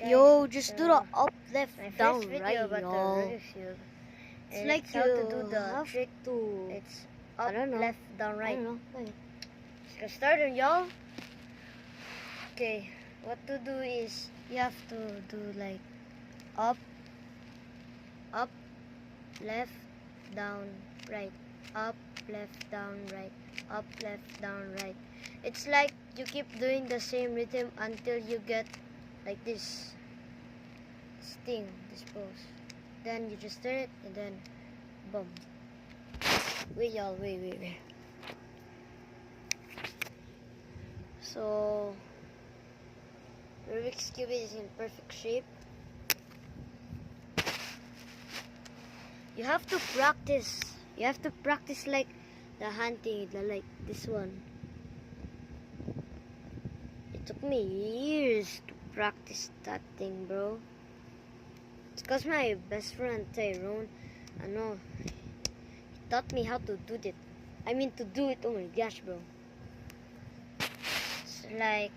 Yo, just do the so up, left, my down, first video right, about the y'all. Rubik's Cube. It's And like it's you how to do the have trick. to. It's I up, don't know. left, down, I right. don't know. Wait. Let's get started, y'all. Okay, what to do is you have to do like up, up, left, down, right. Up, left, down, right. Up, left, down, right. It's like you keep doing the same rhythm until you get like this thing, this pose. Then you just turn it and then boom. Wait, y'all, wait. So Rubik's Cube is in perfect shape. You have to practice. You have to practice like the hunting, like this one. It took me years to practice that thing, bro. It's cause my best friend Tyrone, he taught me how to do it. To do it. Oh my gosh, bro. It's like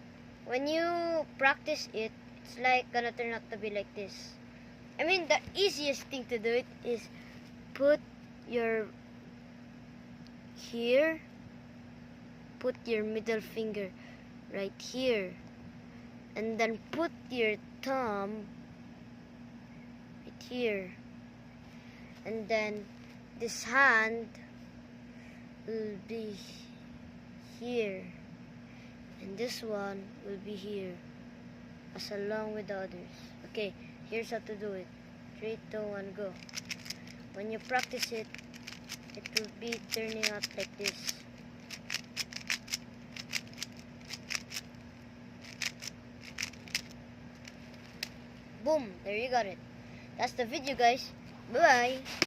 when you practice it, it's like gonna turn out to be like this. The easiest thing to do it is put your here, put your middle finger right here, and then put your thumb right here, and then this hand will be here, and this one will be here, as along with the others. Okay, here's how to do it. 3, 2, 1, go. When you practice it, it will be turning out like this. Boom, there you got it. That's the video, guys. Bye-bye.